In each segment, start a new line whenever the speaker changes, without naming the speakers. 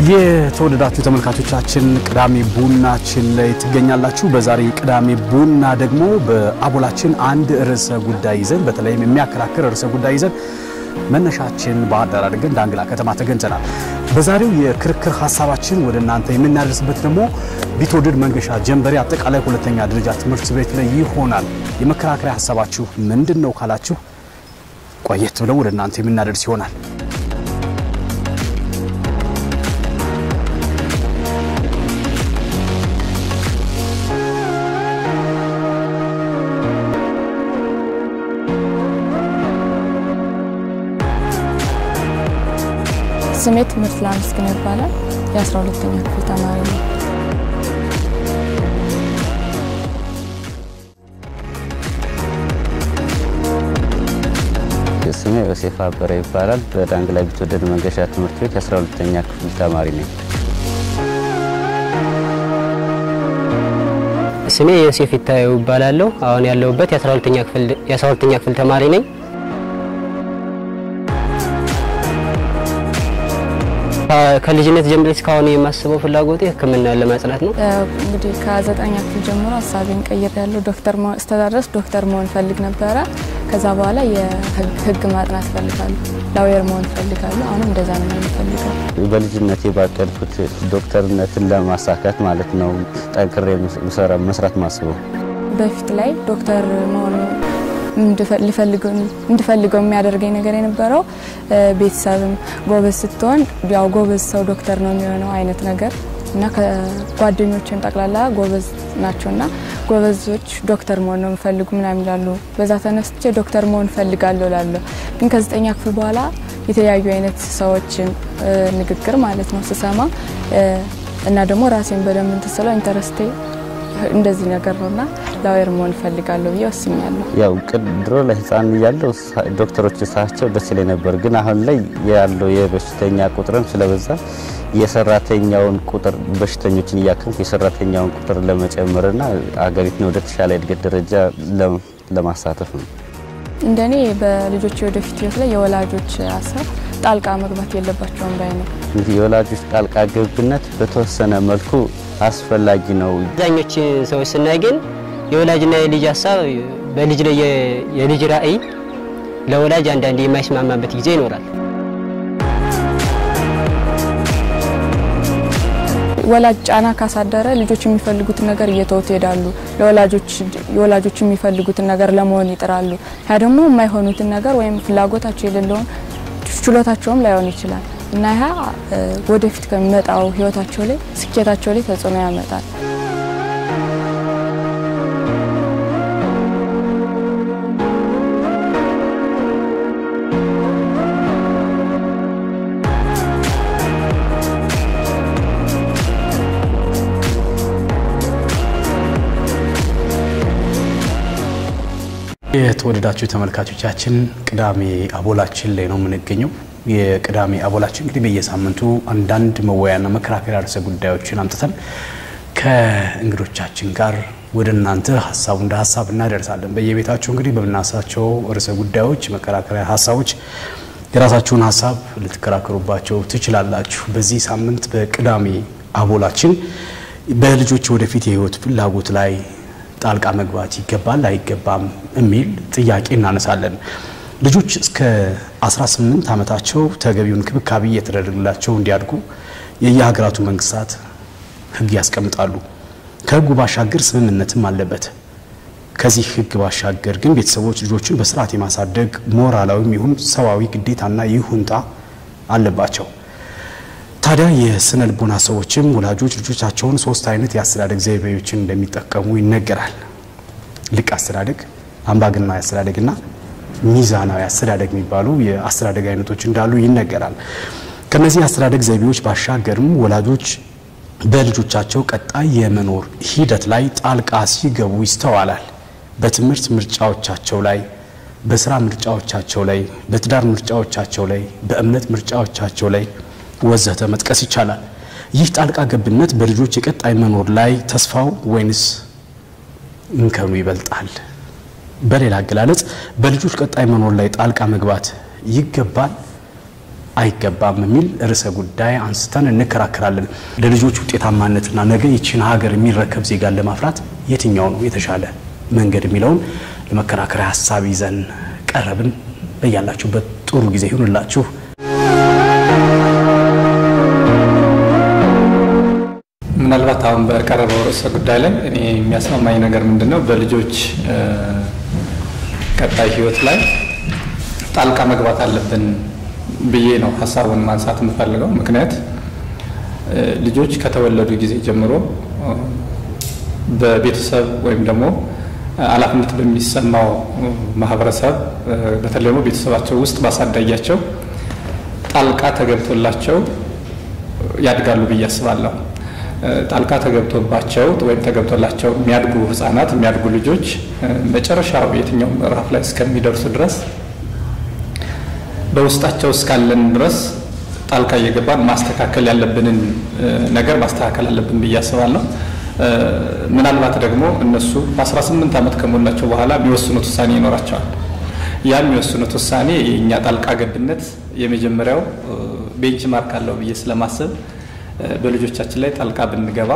የተወደዳችሁ ተመልካቾቻችን ቅዳሜ ቡናችን ላይ ትገኛላችሁ። በዛሬ ቅዳሜ ቡና ደግሞ በአቦላችን አንድ ርዕሰ ጉዳይ ይዘን በተለይም የሚያከራክር ርዕሰ ጉዳይ ይዘን መነሻችን ባህርዳር አድርገን ዳንግላ ከተማ ተገኝተናል። በዛሬው የክርክር ሐሳባችን ወደ እናንተ የምናደርስበት ደግሞ ቢትወደድ መንገሻ ጀንበሬ አጠቃላይ ሁለተኛ ደረጃ ትምህርት ቤት ላይ ይሆናል። የመከራከሪያ ሐሳባችሁ ምንድነው ካላችሁ ቆየት ብለው ወደ እናንተ የምናደርስ ይሆናል።
ስሜት ትምህርት ላምስክን ይባላል። የ12ኛ ክፍል ተማሪ ነው።
ስሜ ዮሴፍ አበረ ይባላል። በዳንግላ ቢትወደድ መንገሻ ትምህርት ቤት የ12ኛ ክፍል ተማሪ ነኝ።
ስሜ ዮሴፍ ይታየው ይባላል። አሁን ያለሁበት የ12ኛ ክፍል ተማሪ ነኝ። ከልጅነት ጀምሮ እስካሁን የማስበው ፍላጎቴ ሕክምና ለማጽናት ነው።
እንግዲህ ከ9ኛ ክፍል ጀምሮ ሐሳቤን ቀይሬያለሁ። ዶክተር መሆን ፈልግ ነበር። ከዛ በኋላ የህግ ማጥናት ፈልጋለሁ። ላውየር መሆን ፈልጋለሁ። አሁን እንደዛ ነው የምፈልገው።
በልጅነቴ ባቀድኩት ዶክተርነትን ለማሳካት ማለት ነው ጠንክሬ መስራት ማስበው።
በፊት ላይ ዶክተር መሆን እንድፈልገው የሚያደርገኝ ነገር የነበረው ቤተሰብም ጎበዝ ስትሆን ያው ጎበዝ ሰው ዶክተር ነው የሚሆነው አይነት ነገር እና ከጓደኞቼም ጠቅላላ ጎበዝ ናቸውና ጎበዞች ዶክተር መሆን ነው የሚፈልጉ ምናምን ይላሉ። በዛ ተነስቼ ዶክተር መሆን ፈልጋለሁ እላለሁ። ግን ከ9ኛ ክፍል በኋላ የተለያዩ አይነት ሰዎችን ንግግር ማለት ነው ስሰማ እና ደግሞ ራሴን በደንብ እንተሰለው ኢንተረስቴ እንደዚህ ነገር ነውና ላውየር መሆን ፈልጋለሁ ይወስኛለሁ።
ያው ድሮ ላይ ህፃን ያለው ዶክተሮች ሳቸው ደስ ይለኝ ነበር። ግን አሁን ላይ ያለው የበሽተኛ ቁጥርም ስለበዛ የሰራተኛውን ቁጥር በሽተኞችን ያከምኩ የሰራተኛውን ቁጥር ለመጨመርና አገሪቱን ወደ ተሻለ እድገት ደረጃ ለማሳተፍ ነው።
እንደኔ በልጆች ወደፊት ህይወት ላይ የወላጆች ሀሳብ ጣልቃ መግባት የለባቸውም ባይ ነው።
የወላጆች ጣልቃ ገብነት በተወሰነ መልኩ አስፈላጊ ነው።
አብዛኞቹ ሰዎች ስናይ ግን የወላጅና የልጅ ሀሳብ በልጅ ላይ የልጅ ራዕይ ለወላጅ አንዳንዴ የማይስማማበት ጊዜ ይኖራል።
ወላጅ ጫና ካሳደረ ልጆች የሚፈልጉት ነገር እየተውት ይሄዳሉ። የወላጆች የሚፈልጉት ነገር ለመሆን ይጥራሉ። ያ ደግሞ የማይሆኑትን ነገር ወይም ፍላጎታቸው የሌለውን ችሎታቸውም ላይሆን ይችላል እና ያ ወደፊት ከሚመጣው ህይወታቸው ላይ ስኬታቸው ላይ ተጽዕኖ ያመጣል።
የተወደዳችሁ ተመልካቾቻችን ቅዳሜ አቦላችን ላይ ነው የምንገኘው። የቅዳሜ አቦላችን እንግዲህ በየሳምንቱ አንዳንድ መወያያና መከራከሪያ ርዕሰ ጉዳዮችን አምጥተን ከእንግዶቻችን ጋር ወደ እናንተ ሐሳቡ እንደ ሐሳብ እናደርሳለን። በየቤታችሁ እንግዲህ በመናሳቸው ርዕሰ ጉዳዮች መከራከሪያ ሐሳቦች የራሳችሁን ሐሳብ ልትከራከሩባቸው ትችላላችሁ። በዚህ ሳምንት በቅዳሜ አቦላችን በልጆች ወደፊት የህይወት ፍላጎት ላይ ጣልቃ መግባት ይገባል አይገባም የሚል ጥያቄ እናነሳለን። ልጆች እስከ 18 ዓመታቸው ተገቢውን ክብካቤ እየተደረገላቸው እንዲያድጉ የየሀገራቱ መንግስታት ህግ ያስቀምጣሉ። ከህጉ ባሻገር ስምምነትም አለበት። ከዚህ ህግ ባሻገር ግን ቤተሰቦች ልጆችን በስርዓት የማሳደግ ሞራላዊም ይሁን ሰዋዊ ግዴታና ይሁንታ አለባቸው። ታዲያ የስነ ልቦና ሰዎችም ወላጆች ልጆቻቸውን 3 አይነት የአስተዳደግ ዘይቤዎችን እንደሚጠቀሙ ይነገራል። ልቅ አስተዳደግ፣ አምባገነናዊ አስተዳደግና ሚዛናዊ አስተዳደግ የሚባሉ የአስተዳደግ አይነቶች እንዳሉ ይነገራል። ከነዚህ አስተዳደግ ዘይቤዎች ባሻገርም ወላጆች በልጆቻቸው ቀጣይ የመኖር ሂደት ላይ ጣልቃ ሲገቡ ይስተዋላል። በትምህርት ምርጫዎቻቸው ላይ፣ በስራ ምርጫዎቻቸው ላይ፣ በትዳር ምርጫዎቻቸው ላይ፣ በእምነት ምርጫዎቻቸው ላይ ወዘተ መጥቀስ ይቻላል። ይህ ጣልቃ ገብነት በልጆች የቀጣይ መኖር ላይ ተስፋው ወይንስ እንከኑ ይበልጣል? በሌላ አገላለጽ በልጆች ቀጣይ መኖር ላይ ጣልቃ መግባት ይገባል አይገባም የሚል ርዕሰ ጉዳይ አንስተን እንከራከራለን። ለልጆች ውጤታማነትና ነገ ይችን ሀገር የሚረከብ ዜጋን ለማፍራት የትኛው ነው የተሻለ መንገድ የሚለውን ለመከራከሪያ ሐሳብ ይዘን ቀረብን። በያላችሁበት ጥሩ ጊዜ ይሁንላችሁ።
ምናልባት አሁን በቀረበው ርዕሰ ጉዳይ ላይ እኔ የሚያስማማኝ ነገር ምንድነው በልጆች ቀጣይ ህይወት ላይ ጣልቃ መግባት አለብን ብዬ ነው ሐሳቡን ማንሳት የምፈልገው። ምክንያት ልጆች ከተወለዱ ጊዜ ጀምሮ በቤተሰብ ወይም ደግሞ ኃላፊነት በሚሰማው ማህበረሰብ በተለይ ደግሞ ቤተሰባቸው ውስጥ ባሳዳጊያቸው ጣልቃ ተገብቶላቸው ያድጋሉ ብዬ አስባለሁ። ጣልቃ ተገብቶባቸው ወይም ተገብቶላቸው የሚያድጉ ህፃናት የሚያድጉ ልጆች መጨረሻው የትኛው ምዕራፍ ላይ እስከሚደርሱ ድረስ በውስጣቸው እስካለን ድረስ ጣልቃ እየገባን ማስተካከል ያለብንን ነገር ማስተካከል አለብን ብዬ አስባለሁ። ምናልባት ደግሞ እነሱ በ18 ዓመት ከሞላቸው በኋላ የሚወስኑት ውሳኔ ይኖራቸዋል። ያ የሚወስኑት ውሳኔ የኛ ጣልቃ ገብነት የመጀመሪያው ቤንችማርክ አለው ብዬ ስለማስብ በልጆቻችን ላይ ጣልቃ ብንገባ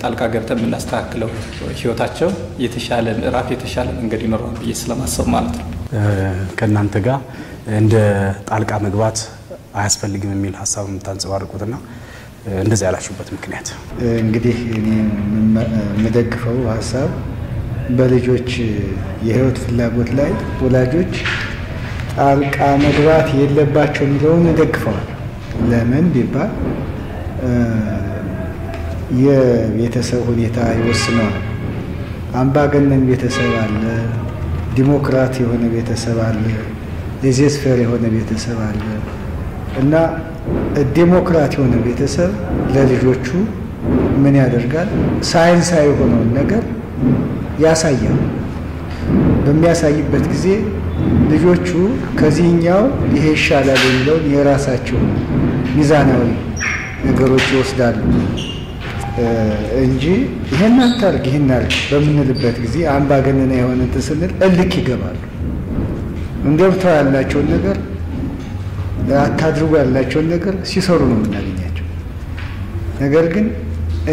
ጣልቃ ገብተን የምናስተካክለው ህይወታቸው የተሻለ ምዕራፍ የተሻለ መንገድ ይኖራል ብዬ ስለማስብ ማለት ነው።
ከእናንተ ጋር እንደ ጣልቃ መግባት አያስፈልግም የሚል ሐሳብ የምታንጸባርቁትና እንደዚህ ያላችሁበት ምክንያት?
እንግዲህ እኔ የምደግፈው ሐሳብ በልጆች የህይወት ፍላጎት ላይ ወላጆች ጣልቃ መግባት የለባቸው የሚለውን እደግፈዋል። ለምን ቢባል የቤተሰብ ሁኔታ ይወስነዋል። አምባገነን ቤተሰብ አለ፣ ዲሞክራት የሆነ ቤተሰብ አለ፣ ሌዜስፌር የሆነ ቤተሰብ አለ እና ዲሞክራት የሆነ ቤተሰብ ለልጆቹ ምን ያደርጋል? ሳይንሳዊ የሆነውን ነገር ያሳያል። በሚያሳይበት ጊዜ ልጆቹ ከዚህኛው ይሄ ይሻላል የሚለውን የራሳቸው ሚዛናዊ ነገሮች ይወስዳሉ እንጂ ይሄን አታርግ ይሄን አርግ በምንልበት ጊዜ አምባገነን የሆነ ተስንል እልክ ይገባሉ። እንደምታው ያላቸውን ነገር አታድርጉ ያላቸውን ነገር ሲሰሩ ነው የምናገኛቸው። ነገር ግን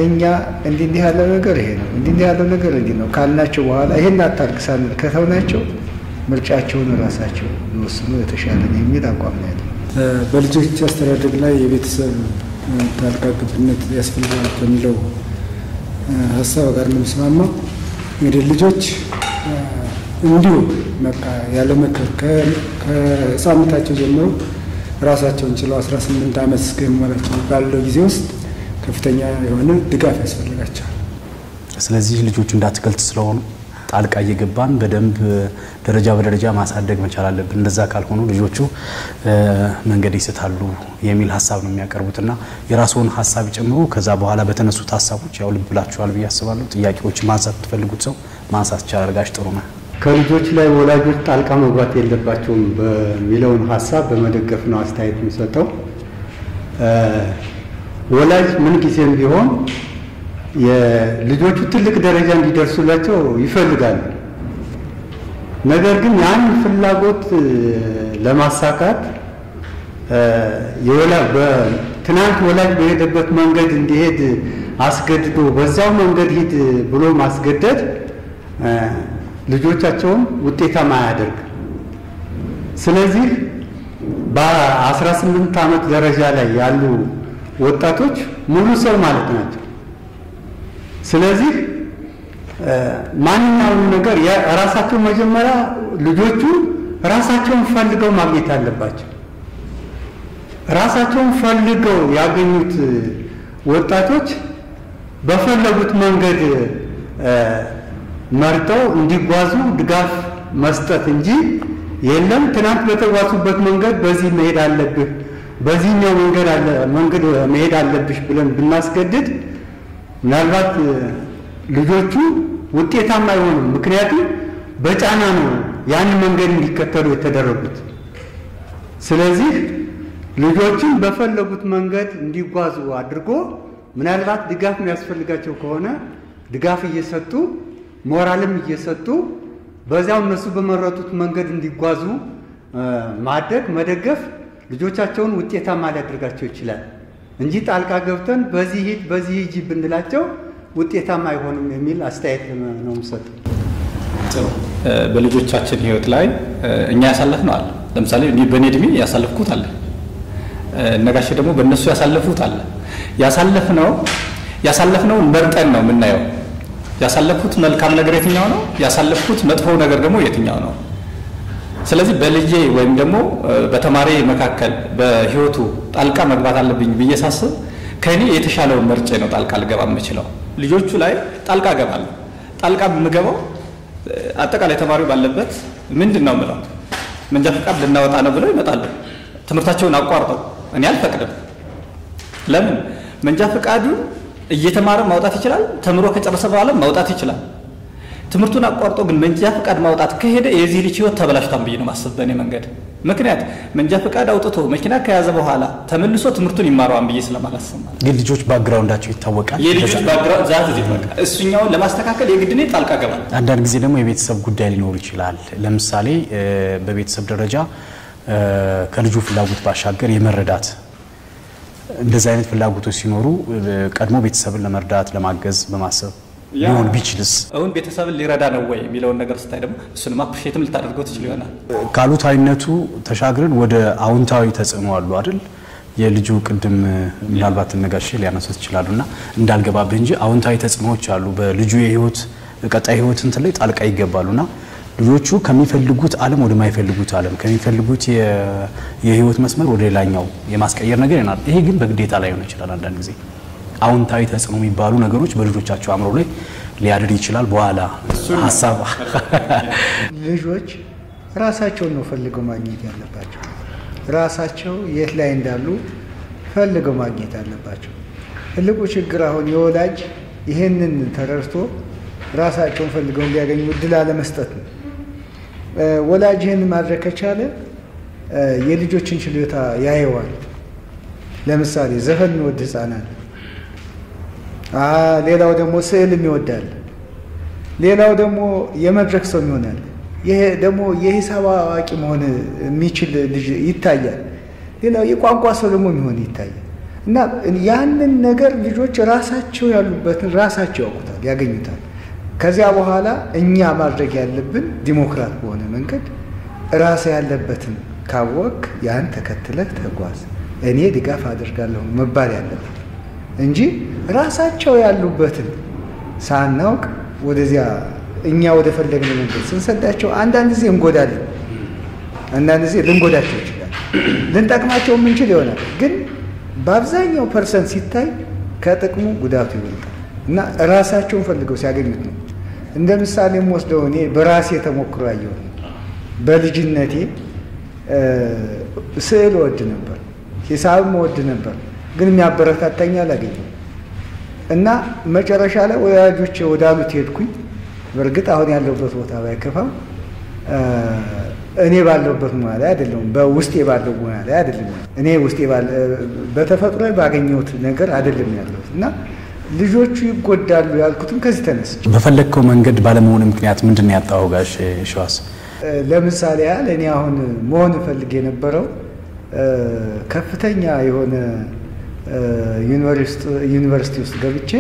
እኛ እንዲህ ያለው ነገር ይሄ ነው እንዲህ ያለው ነገር እንዲህ ነው ካልናቸው በኋላ ይሄን አታርግ ሳንል ከተውናቸው ምርጫቸውን ራሳቸው ይወስኑ የተሻለ ነው የሚል አቋም ነው ያለው።
በልጆች አስተዳደግ ላይ የቤተሰብ ጣልቃ ገብነት ያስፈልጋል ከሚለው ሐሳብ ጋር ነው የምስማማው። እንግዲህ ልጆች እንዲሁ በቃ ያለ መከልከል ከህፃንነታቸው ጀምሮ ራሳቸውን ችለው 18 ዓመት እስከሚሞላቸው ባለው ጊዜ ውስጥ ከፍተኛ የሆነ ድጋፍ ያስፈልጋቸዋል።
ስለዚህ ልጆቹ እንዳትከልት ስለሆኑ ጣልቃ እየገባን በደንብ ደረጃ በደረጃ ማሳደግ መቻል አለብን። እንደዛ ካልሆኑ ልጆቹ መንገድ ይስታሉ የሚል ሐሳብ ነው የሚያቀርቡትና የራስዎን ሐሳብ ጨምሮ ከዛ በኋላ በተነሱት ሐሳቦች ያው ልብ ብላችኋል ብዬ አስባለሁ። ጥያቄዎች ማንሳት ትፈልጉት ሰው ማንሳት ይችላል። ጋሽ ጥሩ ነው።
ከልጆች ላይ ወላጆች ጣልቃ መግባት የለባቸውም በሚለውን ሐሳብ በመደገፍ ነው አስተያየት የሚሰጠው። ወላጅ ምን ጊዜም ቢሆን የልጆቹ ትልቅ ደረጃ እንዲደርሱላቸው ይፈልጋሉ። ነገር ግን ያን ፍላጎት ለማሳካት ትናንት ወላጅ በሄደበት መንገድ እንዲሄድ አስገድዶ በዛው መንገድ ሂድ ብሎ ማስገደድ ልጆቻቸውን ውጤታማ አያደርግ። ስለዚህ በ18 ዓመት ደረጃ ላይ ያሉ ወጣቶች ሙሉ ሰው ማለት ናቸው። ስለዚህ ማንኛውም ነገር ራሳቸው መጀመሪያ ልጆቹ ራሳቸውን ፈልገው ማግኘት አለባቸው። ራሳቸውን ፈልገው ያገኙት ወጣቶች በፈለጉት መንገድ መርጠው እንዲጓዙ ድጋፍ መስጠት እንጂ የለም ትናንት በተጓዙበት መንገድ በዚህ መሄድ አለብህ በዚህኛው መንገድ መሄድ አለብሽ ብለን ብናስገድድ ምናልባት ልጆቹ ውጤታማ አይሆኑም። ምክንያቱም በጫና ነው ያን መንገድ እንዲከተሉ የተደረጉት። ስለዚህ ልጆችን በፈለጉት መንገድ እንዲጓዙ አድርጎ ምናልባት ድጋፍ የሚያስፈልጋቸው ከሆነ ድጋፍ እየሰጡ ሞራልም እየሰጡ በዛው እነሱ በመረጡት መንገድ እንዲጓዙ ማድረግ መደገፍ ልጆቻቸውን ውጤታማ ሊያደርጋቸው ይችላል እንጂ ጣልቃ ገብተን በዚህ ሂድ በዚህ ሂጂ ብንላቸው ውጤታማ አይሆንም የሚል አስተያየት ነው የምሰጠው።
በልጆቻችን ህይወት ላይ እኛ ያሳለፍነው አለ። ለምሳሌ እኔ በኔ እድሜ ያሳለፍኩት አለ፣ ነጋሽ ደግሞ በእነሱ ያሳለፉት አለ። ያሳለፍነው መርጠን ነው የምናየው። ያሳለፍኩት መልካም ነገር የትኛው ነው፣ ያሳለፍኩት መጥፎ ነገር ደግሞ የትኛው ነው። ስለዚህ በልጄ ወይም ደግሞ በተማሪ መካከል በህይወቱ ጣልቃ መግባት አለብኝ ብዬ ሳስብ ከኔ የተሻለው መርጬ ነው ጣልቃ ልገባ የምችለው። ልጆቹ ላይ ጣልቃ ገባለሁ። ጣልቃ የምገባው አጠቃላይ ተማሪው ባለበት ምንድነው የምለው፣ መንጃ ፈቃድ ልናወጣ ነው ብለው ይመጣሉ። ትምህርታቸውን አቋርጠው እኔ አልፈቅድም። ለምን? መንጃ ፈቃዱን እየተማረ ማውጣት ይችላል፣ ተምሮ ከጨረሰ በኋላ ማውጣት ይችላል። ትምህርቱን አቋርጦ ግን መንጃ ፈቃድ ማውጣት ከሄደ የዚህ ልጅ ህይወት ተበላሽቷል ብዬ ነው ማስብ በእኔ መንገድ። ምክንያት መንጃ ፈቃድ አውጥቶ መኪና ከያዘ በኋላ ተመልሶ ትምህርቱን ይማራዋል ብዬ ስለማላስብ።
ግን ልጆች ባክግራውንዳቸው ይታወቃል።
የልጆች ባክግራውንድ ዛት ይታወቃል። እሱኛውን ለማስተካከል የግድ ነው ጣልቃ ገባል።
አንዳንድ ጊዜ ደግሞ የቤተሰብ ጉዳይ ሊኖር ይችላል። ለምሳሌ በቤተሰብ ደረጃ ከልጁ ፍላጎት ባሻገር የመረዳት እንደዚህ አይነት ፍላጎቶች ሲኖሩ ቀድሞ ቤተሰብን ለመርዳት ለማገዝ በማሰብ ሊሆን ቢችልስ?
አሁን ቤተሰብን ሊረዳ ነው ወይ የሚለውን ነገር ስታይ ደግሞ እሱንም አፕሪሺየትም ልታደርገው ትችል ይሆናል።
ካሉታዊነቱ ተሻግረን ወደ አዎንታዊ ተጽዕኖ አሉ አይደል? የልጁ ቅድም ምናልባት ነጋሽ ሊያነሱት ይችላሉና እንዳልገባብህ እንጂ አዎንታዊ ተጽዕኖዎች አሉ። በልጁ የህይወት ቀጣይ ህይወት እንትን ላይ ጣልቃ ይገባሉና ልጆቹ ከሚፈልጉት ዓለም ወደ ማይፈልጉት ዓለም ከሚፈልጉት የህይወት መስመር ወደ ሌላኛው የማስቀየር ነገር ይናል። ይሄ ግን በግዴታ ላይ ሆነ ይችላል። አንዳንድ ጊዜ አዎንታዊ ተጽዕኖ የሚባሉ ነገሮች በልጆቻቸው አእምሮ ላይ ሊያድር ይችላል። በኋላ ሐሳብ
ልጆች ራሳቸውን ነው ፈልገው ማግኘት ያለባቸው። ራሳቸው የት ላይ እንዳሉ ፈልገው ማግኘት አለባቸው። ትልቁ ችግር አሁን የወላጅ ይሄንን ተረድቶ ራሳቸውን ፈልገው እንዲያገኙ እድል አለመስጠት ነው። ወላጅ ይሄን ማድረግ ከቻለ የልጆችን ችሎታ ያየዋል። ለምሳሌ ዘፈን የሚወድ ህፃን አለ። ሌላው ደግሞ ስዕል የሚወዳል። ሌላው ደግሞ የመድረክ ሰው ይሆናል። ይሄ ደግሞ የሂሳብ አዋቂ መሆን የሚችል ልጅ ይታያል። ሌላው የቋንቋ ሰው ደግሞ የሚሆን ይታያል። እና ያንን ነገር ልጆች ራሳቸው ያሉበትን ራሳቸው ያውቁታል፣ ያገኙታል። ከዚያ በኋላ እኛ ማድረግ ያለብን ዲሞክራት በሆነ መንገድ ራስ ያለበትን ካወቅ ያን ተከትለህ ተጓዝ፣ እኔ ድጋፍ አድርጋለሁ መባል ያለበት እንጂ ራሳቸው ያሉበትን ሳናውቅ ወደዚያ እኛ ወደ ፈለግን መንገድ ስንሰዳቸው አንዳንድ ጊዜ እንጎዳለን፣ አንዳንድ ጊዜ ልንጎዳቸው ይችላል፣ ልንጠቅማቸው የምንችል ይሆናል። ግን በአብዛኛው ፐርሰንት ሲታይ ከጥቅሙ ጉዳቱ ይበልጣል እና ራሳቸውን ፈልገው ሲያገኙት ነው። እንደ ምሳሌ ወስደው እኔ በራሴ ተሞክሮ ያየው በልጅነቴ ስዕል ወድ ነበር፣ ሂሳብም ወድ ነበር፣ ግን የሚያበረታታኝ አላገኘም እና መጨረሻ ላይ ወላጆቼ ወዳሉት ሄድኩኝ። በእርግጥ አሁን ያለሁበት ቦታ ባይከፋም እኔ ባለሁበት ሙያ ላይ አይደለም፣ በውስጤ ባለው ሙያ ላይ አይደለም። እኔ ውስጤ በተፈጥሮ ባገኘሁት ነገር አይደለም ያለሁት እና ልጆቹ ይጎዳሉ ያልኩትም ከዚህ ተነስቼ
በፈለግከው መንገድ ባለመሆን ምክንያት ምንድን ያጣው ጋሽ ሸዋስ?
ለምሳሌ ያህል እኔ አሁን መሆን ፈልጌ የነበረው ከፍተኛ የሆነ ዩኒቨርሲቲ ውስጥ ገብቼ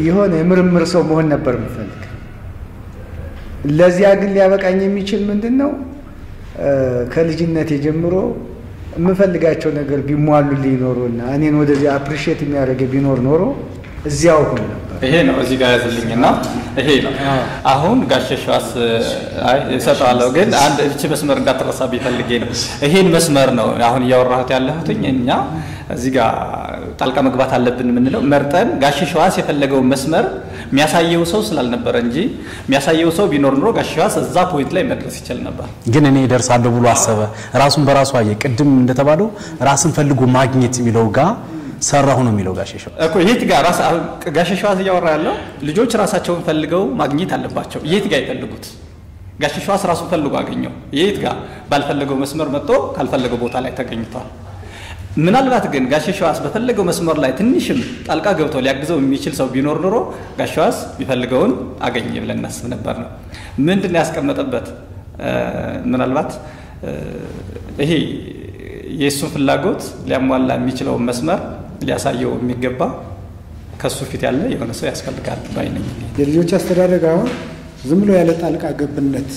የሆነ የምርምር ሰው መሆን ነበር የምፈልግ። ለዚያ ግን ሊያበቃኝ የሚችል ምንድን ነው? ከልጅነቴ ጀምሮ የምፈልጋቸው ነገር ቢሟሉልኝ ኖሮና እኔን ወደዚህ አፕሪሺየት የሚያደርግ ቢኖር ኖሮ እዚያው ሆነ ነበር።
ይሄ ነው እዚህ ጋር ያዝልኝና ይሄ ነው አሁን ጋሽ ሸዋስ እሰጣለሁ። ግን አንድ እቺ መስመር እንዳትረሳ ቢፈልጌ ነው። ይሄን መስመር ነው አሁን እያወራሁት ያለሁት። እኛ እዚህ ጋር ጣልቃ መግባት አለብን የምንለው መርጠን ጋሽ ሸዋስ የፈለገው መስመር የሚያሳየው ሰው ስላልነበረ እንጂ የሚያሳየው ሰው ቢኖር ኖሮ ጋሽ ሸዋስ እዛ ፖይንት ላይ መድረስ ይችላል ነበር።
ግን እኔ ደርሳለሁ ብሎ አሰበ። ራሱን በራሱ አየ። ቅድም እንደተባለው ራስን ፈልጎ ማግኘት የሚለው ጋር ሰራሁ ነው የሚለው ጋሽ ሸዋስ
እኮ። የት ጋር ራስ ጋሽ ሸዋስ እያወራ ያለው ልጆች ራሳቸውን ፈልገው ማግኘት አለባቸው። የት ጋር ይፈልጉት? ጋሽ ሸዋስ ራሱን ፈልጎ አገኘው። የት ጋር? ባልፈለገው መስመር መጥቶ ካልፈለገው ቦታ ላይ ተገኝቷል። ምናልባት ግን ጋሽ ሸዋስ በፈለገው መስመር ላይ ትንሽም ጣልቃ ገብቶ ሊያግዘው የሚችል ሰው ቢኖር ኖሮ ጋሽ ሸዋስ ቢፈልገውን አገኘ ብለን እናስብ ነበር ነው። ምንድነው ያስቀመጠበት? ምናልባት ይሄ የእሱን ፍላጎት ሊያሟላ የሚችለው መስመር ሊያሳየው የሚገባ ከሱ ፊት ያለ የሆነ ሰው ያስፈልጋል ባይነኝ።
የልጆች አስተዳደግ አሁን ዝም ብሎ ያለ ጣልቃ ገብነት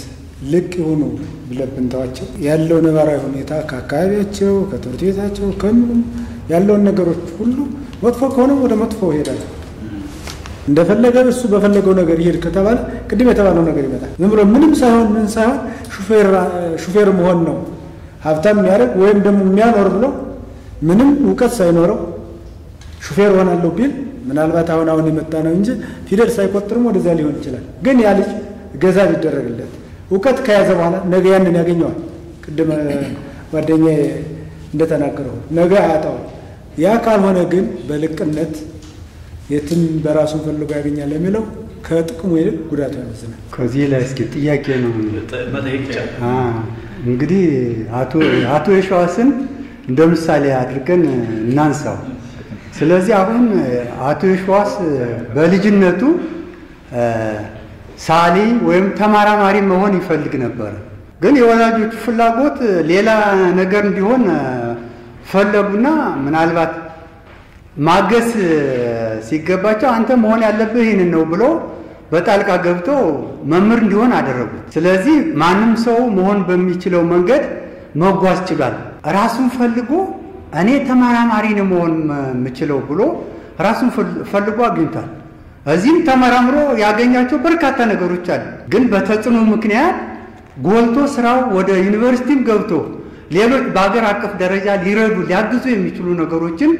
ልቅ ይሁኑ ብለብንታቸው ያለው ነባራዊ ሁኔታ ከአካባቢያቸው ከትምህርት ቤታቸው ከምንም ያለውን ነገሮች ሁሉ መጥፎ ከሆነ ወደ መጥፎ ይሄዳል። እንደፈለገ እሱ በፈለገው ነገር ይሄድ ከተባለ ቅድም የተባለው ነገር ይመጣል። ዝም ብሎ ምንም ሳይሆን ምን ሳይሆን ሹፌር መሆን ነው ሀብታም የሚያደርግ ወይም ደግሞ የሚያኖር ብሎ ምንም እውቀት ሳይኖረው ሹፌር ሆናለሁ ቢል ምናልባት አሁን የመጣ ነው እንጂ ፊደል ሳይቆጥርም ወደዛ ሊሆን ይችላል። ግን ያ ልጅ ገዛ ቢደረግለት እውቀት ከያዘ በኋላ ነገ ያንን ያገኘዋል። ቅድም ጓደኛዬ እንደተናገረው ነገ አያጣው። ያ ካልሆነ ግን በልቅነት የትም በራሱን ፈልጎ ያገኛል የሚለው ከጥቅሙ ይልቅ ጉዳቱ ያመዝናል።
ከዚህ ላይ እስኪ ጥያቄ ነው እንግዲህ አቶ የሸዋስን እንደ ምሳሌ አድርገን እናንሳው። ስለዚህ አሁን አቶ የሸዋስ በልጅነቱ ሳሊ ወይም ተማራማሪ መሆን ይፈልግ ነበር። ግን የወላጆቹ ፍላጎት ሌላ ነገር እንዲሆን ፈለጉና ምናልባት ማገስ ሲገባቸው አንተ መሆን ያለብህ ይህንን ነው ብሎ በጣልቃ ገብቶ መምህር እንዲሆን አደረጉ። ስለዚህ ማንም ሰው መሆን በሚችለው መንገድ መጓዝ ችሏል። ራሱን ፈልጎ እኔ ተመራማሪ ነው መሆን የምችለው ብሎ ራሱን ፈልጎ አግኝቷል። እዚህም ተመራምሮ ያገኛቸው በርካታ ነገሮች አሉ። ግን በተጽዕኖ ምክንያት ጎልቶ ስራው ወደ ዩኒቨርሲቲም ገብቶ ሌሎች በአገር አቀፍ ደረጃ ሊረዱ ሊያግዙ የሚችሉ ነገሮችን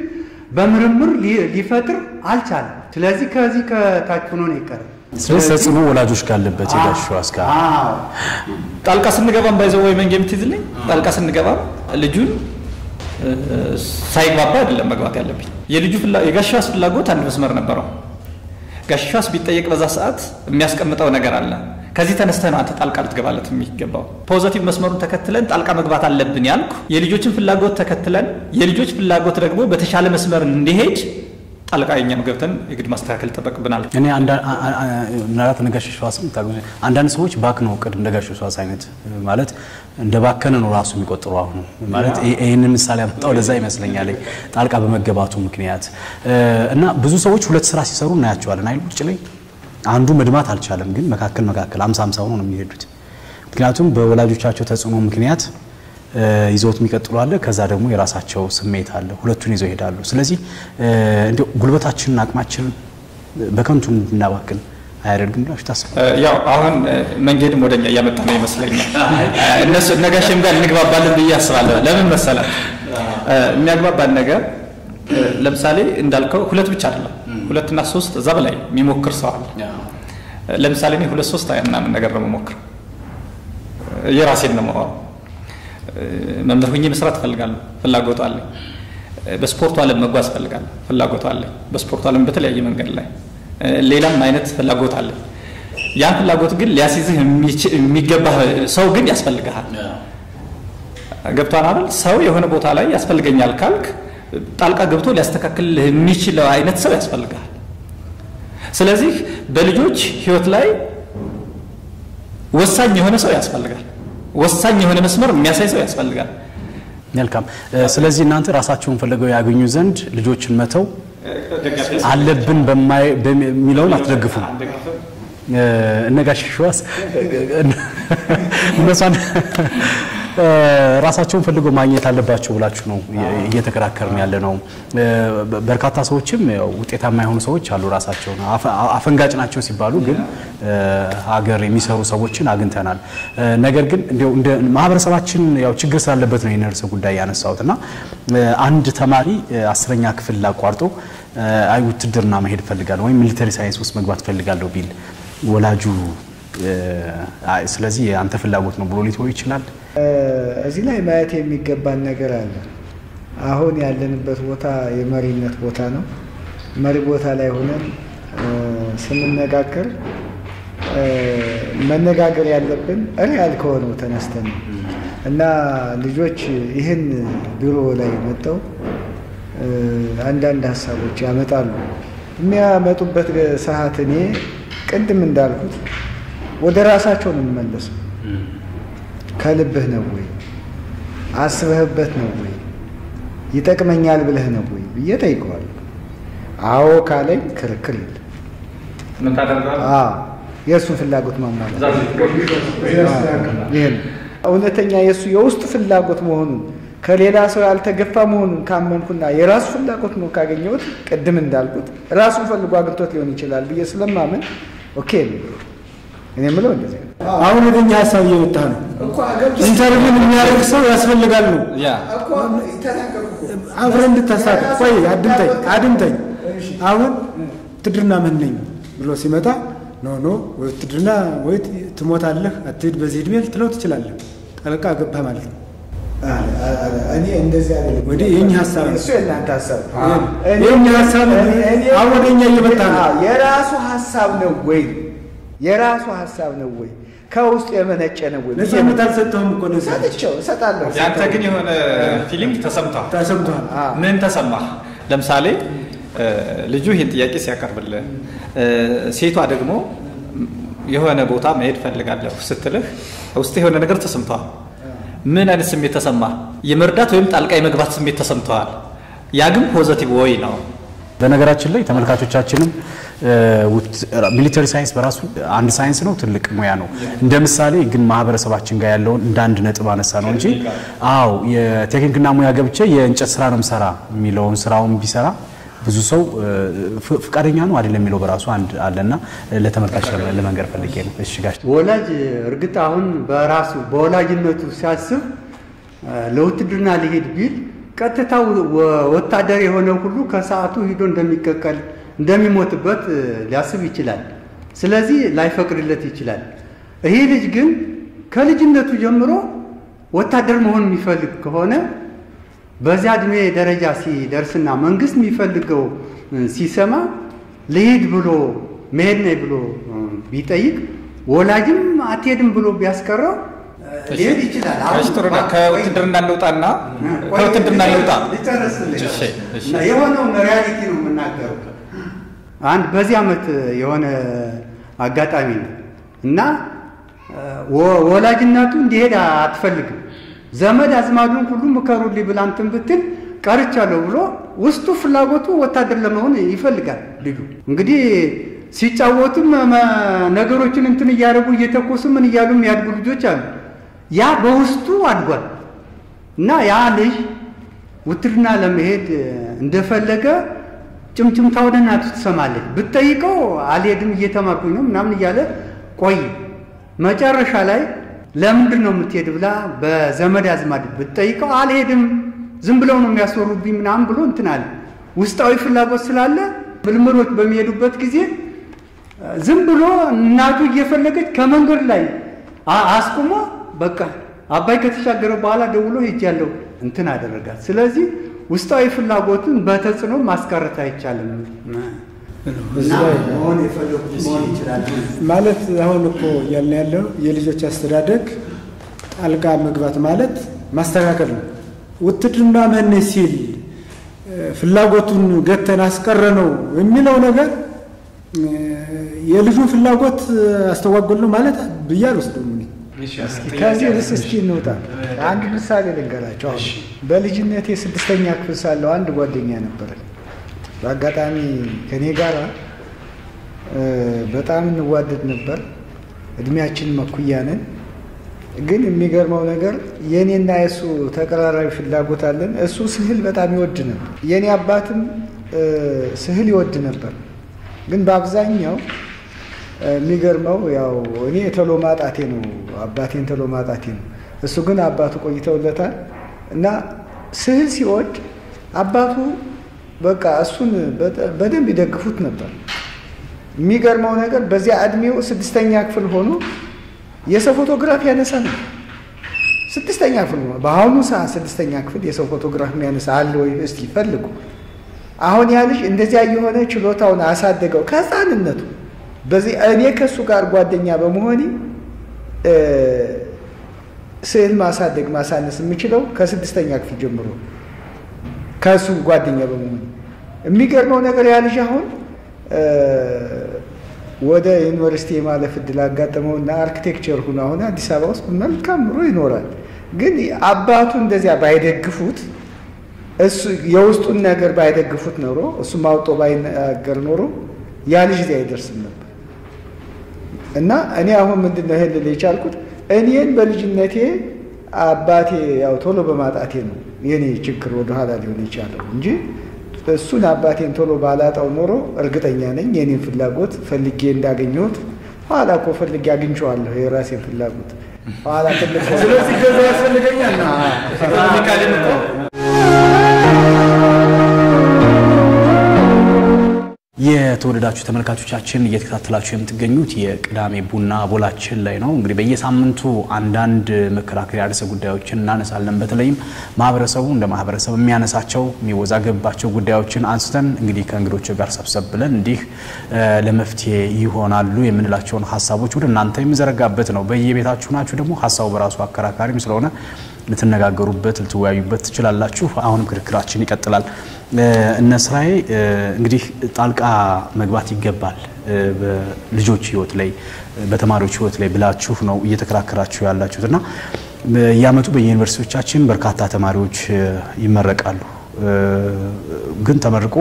በምርምር ሊፈጥር አልቻለም። ስለዚህ ከዚህ ከታች ሆኖ ነው የቀረው።
ስለዚህ ተጽዕኖ ወላጆች ካለበት የጋሽ የሸዋስ ጋር
ጣልቃ ስንገባም ባይዘው ወይ መንገም ትይዝልኝ ጣልቃ ስንገባ ልጁን ሳይግባባ አይደለም መግባት ያለብኝ። የጋሽ የሸዋስ ፍላጎት አንድ መስመር ነበረው። ጋሽ የሸዋስ ቢጠየቅ በዛ ሰዓት የሚያስቀምጠው ነገር አለ። ከዚህ ተነስተን አንተ ጣልቃ ልትገባለት የሚገባው ፖዚቲቭ መስመሩን ተከትለን ጣልቃ መግባት አለብን ያልኩ የልጆችን ፍላጎት ተከትለን የልጆች ፍላጎት ደግሞ በተሻለ መስመር እንዲሄድ ጣልቃ የኛም ገብተን የግድ ማስተካከል ተጠቅብናል።
እኔ ምናልባት ጋሽ የሸዋስም አንዳንድ ሰዎች ባክ ነው ቅድም ጋሽ የሸዋስ አይነት ማለት እንደ ባከነ ነው ራሱ የሚቆጥሩ አሁን ማለት ይሄንን ምሳሌ አመጣው ለዛ ይመስለኛል ጣልቃ በመገባቱ ምክንያት እና ብዙ ሰዎች ሁለት ስራ ሲሰሩ እናያቸዋለን አይደል ውጭ ላይ አንዱ መድማት አልቻለም ግን መካከል 50-50 ሆኖ ነው የሚሄዱት። ምክንያቱም በወላጆቻቸው ተጽዕኖ ምክንያት ይዘውት የሚቀጥሉ አለ ከዛ ደግሞ የራሳቸው ስሜት አለ ሁለቱን ይዘው ይሄዳሉ። ስለዚህ እንዴ ጉልበታችንን አቅማችንን በከንቱ እንድናባክን አያደርግም ብላችሁ ታስባላችሁ?
ያው አሁን መንገድም ወደኛ ያመጣ ነው ይመስለኛል። እነሱ ነጋሽም ጋር እንግባባለን ብዬ አስባለሁ። ለምን መሰላችሁ? የሚያግባባን ነገር ለምሳሌ እንዳልከው ሁለት ብቻ አይደለም 2 እና 3 እዛ በላይ የሚሞክር ሰው አለ። ለምሳሌ እኔ 2-3 ምናምን ነገር ነው የምሞክረው። የራሴን ነው የማወራው። መምህር ሆኜ መስራት እፈልጋለሁ፣ ፍላጎቱ አለኝ። በስፖርቱ ዓለም መጓዝ እፈልጋለሁ፣ ፍላጎቱ አለኝ። በስፖርቱ ዓለም በተለያየ መንገድ ላይ ሌላም አይነት ፍላጎት አለኝ። ያን ፍላጎት ግን ሊያስይዝህ የሚገባ ሰው ግን ያስፈልጋል። ገብቷል አይደል? ሰው የሆነ ቦታ ላይ ያስፈልገኛል ካልክ ጣልቃ ገብቶ ሊያስተካክል የሚችል አይነት ሰው ያስፈልጋል። ስለዚህ በልጆች ህይወት ላይ ወሳኝ የሆነ ሰው ያስፈልጋል። ወሳኝ የሆነ መስመር የሚያሳይ ሰው ያስፈልጋል።
መልካም። ስለዚህ እናንተ ራሳችሁን ፈልገው ያገኙ ዘንድ ልጆችን መተው አለብን በሚለው አትደግፉ። ጋሽ የሸዋስ እነሱን ራሳቸውን ፈልገው ማግኘት አለባቸው ብላችሁ ነው እየተከራከርን ያለ ነው። በርካታ ሰዎችም ውጤታማ የሆኑ ሰዎች አሉ ራሳቸው አፈንጋጭ ናቸው ሲባሉ ግን ሀገር የሚሰሩ ሰዎችን አግኝተናል። ነገር ግን እንደ ማህበረሰባችን ያው ችግር ስላለበት ነው የነርስ ጉዳይ ያነሳውትና አንድ ተማሪ 10ኛ ክፍል አቋርጦ አይ ውትድርና መሄድ ፈልጋለሁ ወይ ሚሊተሪ ሳይንስ ውስጥ መግባት ፈልጋለሁ ቢል ወላጁ ስለዚህ አንተ ፍላጎት ነው ብሎ ሊተው ይችላል።
እዚህ ላይ ማየት የሚገባን ነገር አለ። አሁን ያለንበት ቦታ የመሪነት ቦታ ነው። መሪ ቦታ ላይ ሆነን ስንነጋገር መነጋገር ያለብን ሪያል ከሆነው ተነስተን እና ልጆች ይህን ቢሮ ላይ መጥተው አንዳንድ ሀሳቦች ያመጣሉ። የሚያመጡበት ሰዓት እኔ ቅድም እንዳልኩት ወደ ራሳቸው ነው የሚመለሰው። ከልብህ ነው ወይ አስበህበት ነው ወይ ይጠቅመኛል ብለህ ነው ወይ ብዬ ጠይቀዋለሁ። አዎ ካለኝ ክርክር የለም።
ምን ታደርጋለህ?
የእሱን ፍላጎት ማሟላት ይሄን እውነተኛ የእሱ የውስጥ ፍላጎት መሆኑን ከሌላ ሰው ያልተገፋ መሆኑን ካመንኩና የራሱ ፍላጎት ነው ካገኘሁት ቅድም እንዳልኩት ራሱን ፈልጎ አግኝቶት ሊሆን ይችላል ብዬ ስለማመን ኦኬ እኔ የምለው እንደዚህ ነው።
አሁን ወደኛ ሀሳብ እየወጣ ነው። ኢንተርቪው የሚያደርግ ሰው ያስፈልጋል ነው አብረን እንድታሳት ቆይ አድምጠኝ አሁን ውትድርና ምን ነኝ ብሎ ሲመጣ ኖ ውትድርና ወይ ትሞታለህ አትሄድ በዚህ ዕድሜ ልትለው ትችላለህ። ጠለቃ ገባ ማለት ነው።
እኔ እንደዚህ አይደለም
ወደ የኛ ሀሳብ
እሱ የእናንተ ሀሳብ
የኛ ሀሳብ አሁን ወደኛ እየመጣ ነው።
የራሱ ሀሳብ ነው ወይ የራሱ ሀሳብ ነው ወይ ከውስጥ የመነጨ ነው ወይ?
ለሰምታ አልሰጠውም እኮ ነው
እሰጣለሁ።
ያንተ ግን የሆነ ፊሊንግ ተሰምቷል። ምን ተሰማህ? ለምሳሌ ልጁ ይህን ጥያቄ ሲያቀርብልህ ሴቷ ደግሞ የሆነ ቦታ መሄድ ፈልጋለሁ ስትልህ ውስጥ የሆነ ነገር ተሰምቷል። ምን አይነት ስሜት ተሰማ? የመርዳት ወይም ጣልቃ የመግባት ስሜት ተሰምቷል? ያ ግን ፖዚቲቭ ወይ ነው?
በነገራችን ላይ ተመልካቾቻችንም ሚሊተሪ ሳይንስ በራሱ አንድ ሳይንስ ነው፣ ትልቅ ሙያ ነው። እንደ ምሳሌ ግን ማህበረሰባችን ጋር ያለውን እንደ አንድ ነጥብ አነሳ ነው እንጂ አዎ የቴክኒክና ሙያ ገብቼ የእንጨት ስራ ነው የምሰራ የሚለውን ስራውን ቢሰራ ብዙ ሰው ፍቃደኛ ነው አይደለም የሚለው በራሱ አንድ አለና ለተመልካች ለመንገር ፈልጌ ነው። እሺ ጋሽ
ወላጅ እርግጥ አሁን በራሱ በወላጅነቱ ሲያስብ ለውትድርና ሊሄድ ቢል ቀጥታው ወታደር የሆነ ሁሉ ከሰዓቱ ሂዶ እንደሚቀቀል እንደሚሞትበት ሊያስብ ይችላል። ስለዚህ ላይፈቅድለት ይችላል። ይሄ ልጅ ግን ከልጅነቱ ጀምሮ ወታደር መሆን የሚፈልግ ከሆነ በዚያ እድሜ ደረጃ ሲደርስና መንግስት የሚፈልገው ሲሰማ ልሂድ ብሎ መሄድ ነኝ ብሎ ቢጠይቅ ወላጅም አትሄድም ብሎ ቢያስቀረው ሊሄድ ይችላል።
ከውትድርና እንውጣና ከውትድርና እንውጣ
የሆነውን ሪያሊቲ ነው የምናገረው። አንድ በዚህ ዓመት የሆነ አጋጣሚ ነው እና ወላጅናቱ እንዲሄድ አትፈልግም። ዘመድ አዝማዱን ሁሉ ምከሩልኝ ብላ እንትን ብትል ቀርቻለሁ ብሎ ውስጡ ፍላጎቱ ወታደር ለመሆን ይፈልጋል። ልጁ እንግዲህ ሲጫወቱም ነገሮችን እንትን እያደረጉ እየተኮሱ ምን እያሉ የሚያድጉ ልጆች አሉ። ያ በውስጡ አድጓል እና ያ ልጅ ውትድርና ለመሄድ እንደፈለገ ጭምጭምታ ወደ እናቱ ትሰማለች። ብትጠይቀው አልሄድም እየተማርኩኝ ነው ምናምን እያለ ቆይ መጨረሻ ላይ ለምንድን ነው የምትሄድ ብላ በዘመድ አዝማድ ብትጠይቀው አልሄድም ዝም ብለው ነው የሚያስወሩብኝ ምናምን ብሎ እንትን አለ። ውስጣዊ ፍላጎት ስላለ ምልምሎች በሚሄዱበት ጊዜ ዝም ብሎ እናቱ እየፈለገች ከመንገድ ላይ አስቁሞ በቃ አባይ ከተሻገረ በኋላ ደውሎ ሄጃለሁ እንትን አደረጋት። ስለዚህ ውስጣዊ ፍላጎትን በተጽዕኖ ማስቀረት አይቻልም። መሆን የፈለጉት መሆን ይችላል
ማለት አሁን እኮ እያልን ያለው የልጆች አስተዳደግ ጣልቃ መግባት ማለት ማስተካከል ነው። ውትድርና መነ ሲል ፍላጎቱን ገተን አስቀረ ነው የሚለው ነገር የልጁን ፍላጎት አስተዋጎል ነው ማለት ብያል ወስዶ ምን
ከዚህ እስኪ እንውጣ። አንድ ምሳሌ ልንገራቸው። በልጅነቴ 6ኛ ክፍል ሳለሁ አንድ ጓደኛ ነበረ። በአጋጣሚ ከኔ ጋር በጣም እንዋደድ ነበር። እድሜያችን መኩያ ነን። ግን የሚገርመው ነገር የኔና የሱ ተቀራራቢ ፍላጎት አለን። እሱ ስዕል በጣም ይወድ ነበር። የኔ አባትም ስዕል ይወድ ነበር። ግን በአብዛኛው የሚገርመው ያው እኔ ተሎ ማጣቴ ነው፣ አባቴን ተሎ ማጣቴ ነው። እሱ ግን አባቱ ቆይተውለታል እና ስዕል ሲወድ አባቱ በቃ እሱን በደንብ ይደግፉት ነበር። የሚገርመው ነገር በዚያ እድሜው 6ኛ ክፍል ሆኖ የሰው ፎቶግራፍ ያነሳ ነው። 6ኛ ክፍል ነው። በአሁኑ ሰዓት 6ኛ ክፍል የሰው ፎቶግራፍ የሚያነሳ አለ ወይ? እስቲ ፈልጉ። አሁን ያ ልጅ እንደዚያ የሆነ ችሎታውን አሳደገው ከህፃንነቱ። በዚህ እኔ ከሱ ጋር ጓደኛ በመሆኔ ስዕል ማሳደግ ማሳነስ የምችለው ከ6ኛ ክፍል ጀምሮ ከሱ ጓደኛ በመሆኔ። የሚገርመው ነገር ያ ልጅ አሁን ወደ ዩኒቨርሲቲ የማለፍ እድል አጋጠመውና አርኪቴክቸር ሆኖ አሁን አዲስ አበባ ውስጥ መልካም ኑሮ ይኖራል። ግን አባቱ እንደዚያ ባይደግፉት እሱ የውስጡን ነገር ባይደግፉት ኖሮ እሱ ማውጦ ባይናገር ኖሮ ያ ልጅ እዚያ አይደርስም ነበር። እና እኔ አሁን ምንድነው ይሄን ልል የቻልኩት እኔን በልጅነቴ አባቴ ያው ቶሎ በማጣቴ ነው የኔ ችግር ወደ ኋላ ሊሆን ይችላል እንጂ እሱን አባቴን ቶሎ ባላጣው ኖሮ እርግጠኛ ነኝ የኔን ፍላጎት ፈልጌ እንዳገኘሁት ኋላ እኮ ፈልጌ አግኝቼዋለሁ የራሴን ፍላጎት ኋላ ትልቅ ስለዚህ ገዛ ያስፈልገኛል
የተወደዳችሁ ተመልካቾቻችን እየተከታተላችሁ የምትገኙት የቅዳሜ ቡና ቦላችን ላይ ነው። እንግዲህ በየሳምንቱ አንዳንድ መከራከሪያ ርዕሰ ጉዳዮችን እናነሳለን። በተለይም ማህበረሰቡ እንደ ማህበረሰብ የሚያነሳቸው የሚወዛገብባቸው ጉዳዮችን አንስተን እንግዲህ ከእንግዶች ጋር ሰብሰብ ብለን እንዲህ ለመፍትሄ ይሆናሉ የምንላቸውን ሀሳቦች ወደ እናንተ የምንዘረጋበት ነው። በየቤታችሁ ናችሁ ደግሞ ሀሳቡ በራሱ አከራካሪም ስለሆነ ልትነጋገሩበት ልትወያዩበት ትችላላችሁ። አሁንም ክርክራችን ይቀጥላል። እነስራዬ እንግዲህ ጣልቃ መግባት ይገባል በልጆች ህይወት ላይ በተማሪዎች ህይወት ላይ ብላችሁ ነው እየተከራከራችሁ ያላችሁትና ያመጡ በዩኒቨርሲቲዎቻችን በርካታ ተማሪዎች ይመረቃሉ። ግን ተመርቆ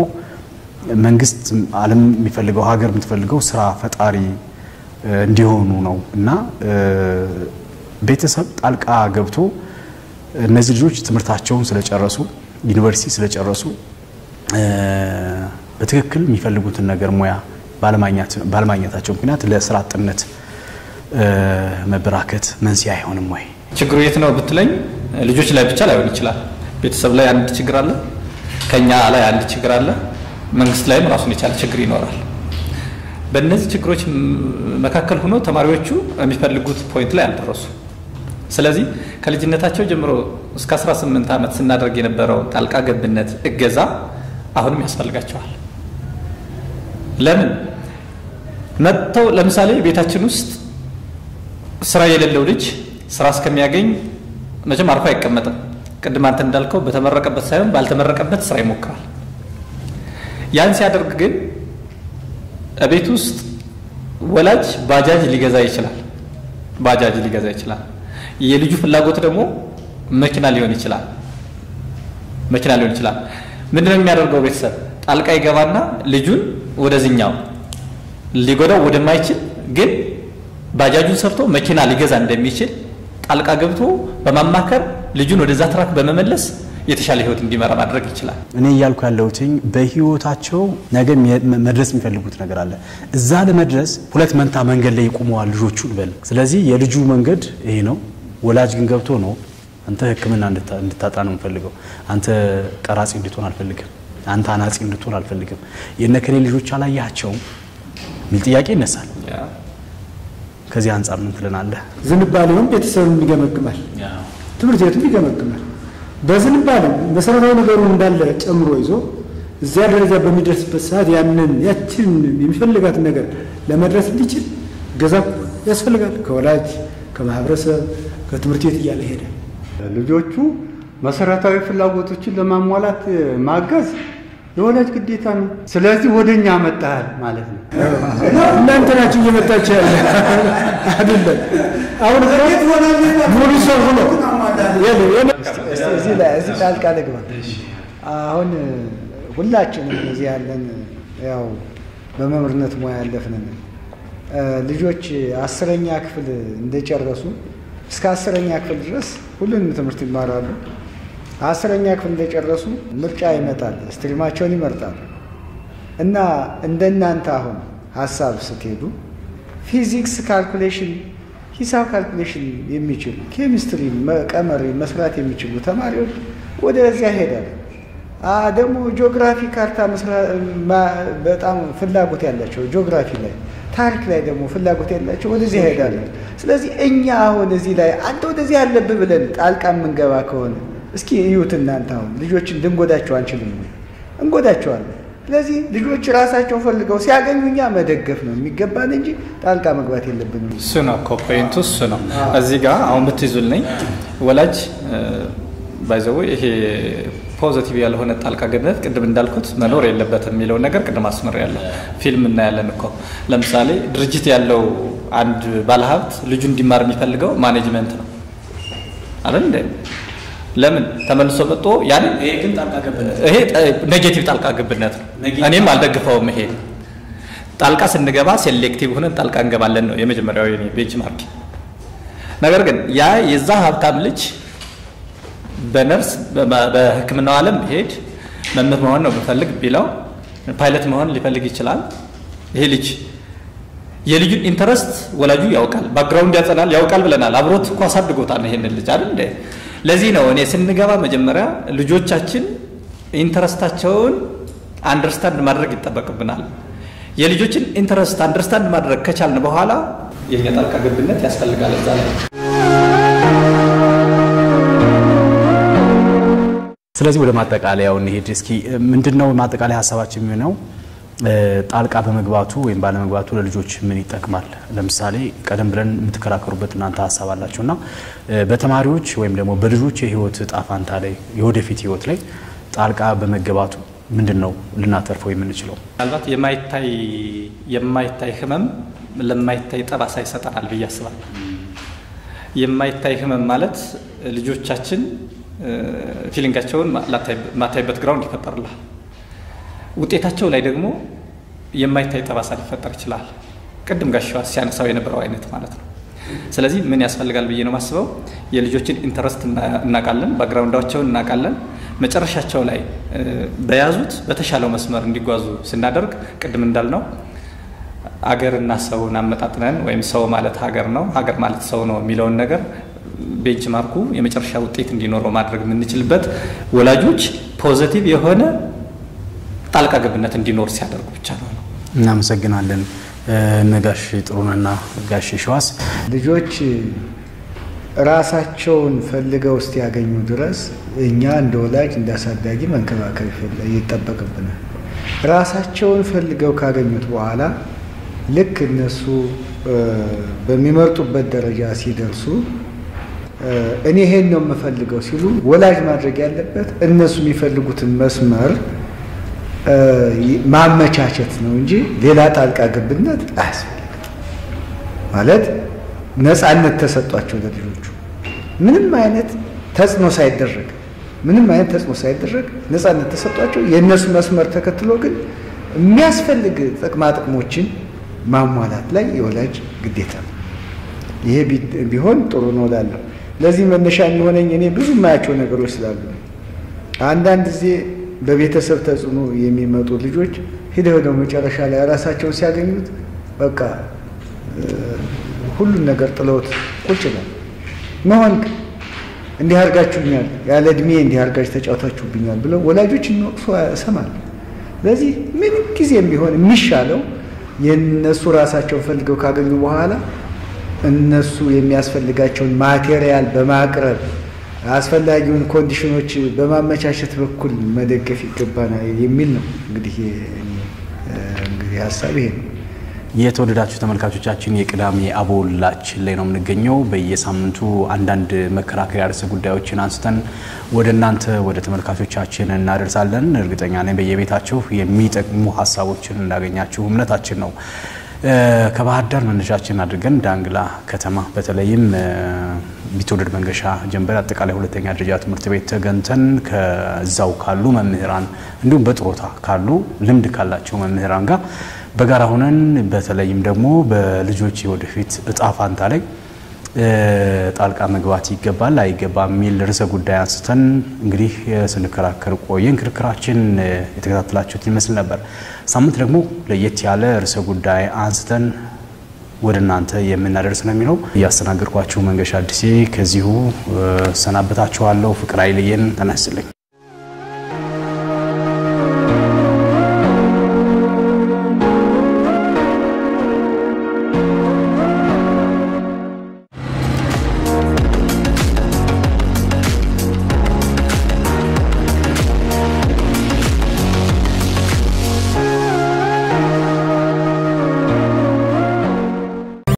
መንግስት ዓለም የሚፈልገው ሀገር የምትፈልገው ስራ ፈጣሪ እንዲሆኑ ነው እና ቤተሰብ ጣልቃ ገብቶ እነዚህ ልጆች ትምህርታቸውን ስለጨረሱ ዩኒቨርሲቲ ስለጨረሱ በትክክል የሚፈልጉትን ነገር ሙያ ባለማግኘታቸው ምክንያት ለስራ አጥነት መበራከት መንስኤ አይሆንም ወይ?
ችግሩ የት ነው ብትለኝ ልጆች ላይ ብቻ ላይሆን ይችላል። ቤተሰብ ላይ አንድ ችግር አለ፣ ከኛ ላይ አንድ ችግር አለ፣ መንግስት ላይም ራሱን የቻለ ችግር ይኖራል። በእነዚህ ችግሮች መካከል ሆኖ ተማሪዎቹ የሚፈልጉት ፖይንት ላይ አልደረሱ። ስለዚህ ከልጅነታቸው ጀምሮ እስከ 18 ዓመት ስናደርግ የነበረው ጣልቃ ገብነት እገዛ አሁንም ያስፈልጋቸዋል። ለምን መጥተው ለምሳሌ ቤታችን ውስጥ ስራ የሌለው ልጅ ስራ እስከሚያገኝ መቼም አርፎ አይቀመጥም። ቅድም አንተ እንዳልከው በተመረቀበት ሳይሆን ባልተመረቀበት ስራ ይሞክራል። ያን ሲያደርግ ግን ቤት ውስጥ ወላጅ ባጃጅ ሊገዛ ይችላል። የልጁ ፍላጎት ደግሞ መኪና ሊሆን ይችላል። ምንድነው የሚያደርገው? ቤተሰብ ጣልቃ ይገባና ልጁን ወደዚህኛው ሊጎዳው ወደማይችል ግን ባጃጁን ሰርቶ መኪና ሊገዛ እንደሚችል ጣልቃ ገብቶ በማማከር ልጁን ወደዛ ትራክ በመመለስ የተሻለ ህይወት እንዲመራ ማድረግ ይችላል።
እኔ ያልኩ ያለሁትኝ በህይወታቸው ነገ መድረስ የሚፈልጉት ነገር አለ። እዛ ለመድረስ ሁለት መንታ መንገድ ላይ ይቆመዋል ልጆቹ በል። ስለዚህ የልጁ መንገድ ይሄ ነው። ወላጅ ግን ገብቶ ነው አንተ ህክምና እንድታጣ ነው የምፈልገው፣ አንተ ቀራጺ እንድትሆን አልፈልግም፣ አንተ አናጺ እንድትሆን አልፈልግም፣ የነከኔ ልጆች አላያቸውም ሚል ጥያቄ ይነሳል። ከዚህ አንፃር ምን ትለናለህ?
ዝንባሌውን ቤተሰብም ይገመግማል፣ ትምህርት ቤቱም ይገመግማል። በዝንባሌ መሰረታዊ ነገሩን እንዳለ ጨምሮ ይዞ እዚያ ደረጃ በሚደርስበት ሰዓት ያችን የሚፈልጋትን ነገር ለመድረስ እንዲችል ገዛ ያስፈልጋል። ከወላጅ ከማህበረሰብ ከትምህርት ቤት እያለ ሄደ።
ልጆቹ መሰረታዊ ፍላጎቶችን ለማሟላት ማገዝ የወላጅ ግዴታ ነው። ስለዚህ ወደኛ መጣል ማለት ነው።
እናንተ ናችሁ እየመጣችሁ ያለ አይደለም። አሁን ሙሉ ሰው ሆኖ
እዚህ ጣልቃ ልግባ። አሁን ሁላችንም እዚህ ያለን ያው በመምህርነት ሙያ ያለፍን ልጆች 10ኛ ክፍል እንደጨረሱ እስከ 10ኛ ክፍል ድረስ ሁሉንም ትምህርት ይማራሉ። 10ኛ ክፍል እንደጨረሱ ምርጫ ይመጣል፣ ስትሪማቸውን ይመርጣሉ። እና እንደናንተ አሁን ሀሳብ ስትሄዱ ፊዚክስ ካልኩሌሽን፣ ሂሳብ ካልኩሌሽን የሚችሉ ኬሚስትሪ፣ ቀመር መስራት የሚችሉ ተማሪዎች ወደዚያ ሄዳሉ። ደግሞ ጂኦግራፊ ካርታ በጣም ፍላጎት ያላቸው ጂኦግራፊ ላይ ታሪክ ላይ ደግሞ ፍላጎት ያላቸው ወደዚህ ይሄዳሉ። ስለዚህ እኛ አሁን እዚህ ላይ አንተ ወደዚህ ያለብህ ብለን ጣልቃ የምንገባ ከሆነ እስኪ እዩት እናንተ አሁን ልጆችን ልንጎዳቸው አንችልም፣ እንጎዳቸዋለን። ስለዚህ ልጆች ራሳቸው ፈልገው ሲያገኙ እኛ መደገፍ ነው የሚገባን እንጂ ጣልቃ መግባት የለብንም።
እሱ ነው ፖይንቱ፣ እሱ ነው። እዚህ ጋር አሁን ብትይዙልኝ ወላጅ ባይዘው ይሄ ፖዚቲቭ ያልሆነ ጣልቃ ገብነት ቅድም እንዳልኩት መኖር የለበትም የሚለው ነገር ቅድም አስመሪያለሁ። ፊልም እናያለን እኮ ለምሳሌ ድርጅት ያለው አንድ ባለሀብት ልጁ እንዲማር የሚፈልገው ማኔጅመንት ነው አይደል እንዴ? ለምን ተመልሶ መጥቶ ያን
ይሄ ግን ጣልቃ ገብነት
ይሄ ኔጌቲቭ ጣልቃ ገብነት ነው። እኔም አልደግፈውም። ይሄ ጣልቃ ስንገባ ሴሌክቲቭ ሆነን ጣልቃ እንገባለን ነው የመጀመሪያው የኔ ቤንችማርክ። ነገር ግን ያ የዛ ሀብታም ልጅ በነርስ በሕክምናው ዓለም ቢሄድ መምህር መሆን ነው ቢፈልግ ቢለው ፓይለት መሆን ሊፈልግ ይችላል። ይሄ ልጅ የልጁን ኢንተረስት ወላጁ ያውቃል፣ ባክግራውንድ ያጸናል፣ ያውቃል ብለናል። አብሮት እኮ አሳድጎታል ይሄንን ልጅ አይደል እንዴ? ለዚህ ነው እኔ ስንገባ መጀመሪያ ልጆቻችን ኢንተረስታቸውን አንደርስታንድ ማድረግ ይጠበቅብናል። የልጆችን ኢንተረስት አንደርስታንድ ማድረግ ከቻልን በኋላ የኛ ጣልቃ ገብነት ያስፈልጋል እዛ ላይ።
ስለዚህ ወደ ማጠቃለያው እንሄድ እስኪ። ምንድነው ማጠቃለያ ሐሳባችን የሚሆነው? ጣልቃ በመግባቱ ወይም ባለመግባቱ ለልጆች ምን ይጠቅማል? ለምሳሌ ቀደም ብለን የምትከራከሩበት እናንተ ሐሳብ አላችሁና በተማሪዎች ወይም ደግሞ በልጆች የህይወት ጣፋንታ ላይ የወደፊት ህይወት ላይ ጣልቃ በመገባቱ ምንድነው ልናተርፈው የምንችለው?
ምናልባት የማይታይ ህመም ለማይታይ ጠባሳ ይሰጠናል ብዬ አስባለሁ። የማይታይ ህመም ማለት ልጆቻችን ፊሊንጋቸውን ማታይበት ግራውንድ ይፈጠርላል። ውጤታቸው ላይ ደግሞ የማይታይ ጠባሳ ሊፈጠር ይችላል። ቅድም ጋሻው ሲያነሳው የነበረው አይነት ማለት ነው። ስለዚህ ምን ያስፈልጋል ብዬ ነው ማስበው? የልጆችን ኢንተረስት እናቃለን፣ ባክግራውንዳቸውን እናቃለን። መጨረሻቸው ላይ በያዙት በተሻለው መስመር እንዲጓዙ ስናደርግ ቅድም እንዳልነው አገርና ሰውን አመጣጥነን ወይም ሰው ማለት ሀገር ነው፣ ሀገር ማለት ሰው ነው የሚለውን ነገር ቤንችማርኩ የመጨረሻ ውጤት እንዲኖረው ማድረግ የምንችልበት ወላጆች ፖዚቲቭ የሆነ ጣልቃ ገብነት እንዲኖር ሲያደርጉ ብቻ ነው።
እናመሰግናለን። ነጋሽ ጥሩነህና ጋሽ ሸዋስ
ልጆች ራሳቸውን ፈልገው እስኪያገኙ ድረስ እኛ እንደ ወላጅ እንዳሳዳጊ መንከባከብ ይጠበቅብናል። ራሳቸውን ፈልገው ካገኙት በኋላ ልክ እነሱ በሚመርጡበት ደረጃ ሲደርሱ እኔ ይሄን ነው የምፈልገው ሲሉ ወላጅ ማድረግ ያለበት እነሱ የሚፈልጉትን መስመር ማመቻቸት ነው እንጂ ሌላ ጣልቃ ገብነት አያስፈልግም። ማለት ነፃነት ተሰጧቸው ለልጆቹ ምንም አይነት ተጽዕኖ ሳይደረግ ነፃነት ተሰጧቸው የእነሱ መስመር ተከትሎ ግን የሚያስፈልግ ጥቅማ ጥቅሞችን ማሟላት ላይ የወላጅ ግዴታ ነው። ይሄ ቢሆን ጥሩ ነው እላለሁ። ለዚህ መነሻ የሚሆነኝ እኔ ብዙ የማያቸው ነገሮች ስላሉ አንዳንድ ጊዜ በቤተሰብ ተጽዕኖ የሚመጡ ልጆች ሄደው መጨረሻ ላይ ራሳቸውን ሲያገኙት በቃ ሁሉን ነገር ጥለውት ቁጭ ነው መሆን እንዲህ አድርጋችሁኛል፣ ያለ እድሜ እንዲህ አድርጋችሁ ተጫውታችሁብኛል ብለው ወላጆችን ወቅሶ እሰማለሁ። ስለዚህ ምን ጊዜም ቢሆን የሚሻለው የነሱ ራሳቸውን ፈልገው ካገኙ በኋላ እነሱ የሚያስፈልጋቸውን ማቴሪያል በማቅረብ አስፈላጊውን ኮንዲሽኖች በማመቻቸት በኩል መደገፍ ይገባናል የሚል ነው። እንግዲህ ሀሳብ ይሄ ነው።
የተወደዳችሁ ተመልካቾቻችን የቅዳሜ አቦላችን ላይ ነው የምንገኘው። በየሳምንቱ አንዳንድ መከራከሪያ ርዕሰ ጉዳዮችን አንስተን ወደ እናንተ ወደ ተመልካቾቻችን እናደርሳለን። እርግጠኛ ነኝ በየቤታችሁ የሚጠቅሙ ሀሳቦችን እንዳገኛችሁ እምነታችን ነው። ከባህር ዳር መነሻችን አድርገን ዳንግላ ከተማ በተለይም ቢትወደድ መንገሻ ጀንበር አጠቃላይ ሁለተኛ ደረጃ ትምህርት ቤት ተገንተን ከዛው ካሉ መምህራን እንዲሁም በጥሮታ ካሉ ልምድ ካላቸው መምህራን ጋር በጋራ ሆነን በተለይም ደግሞ በልጆች ወደፊት እጣ ፋንታ ላይ ጣልቃ መግባት ይገባል አይገባም የሚል ርዕሰ ጉዳይ አንስተን እንግዲህ ስንከራከር ቆየን። ክርክራችን የተከታተላችሁት ይመስል ነበር። ሳምንት ደግሞ ለየት ያለ ርዕሰ ጉዳይ አንስተን ወደ እናንተ የምናደርስ ነው የሚለው። ያስተናገርኳችሁ መንገሻ አዲሴ ከዚሁ ሰናበታችኋለሁ። ፍቅር አይለየን። ተነስልኝ።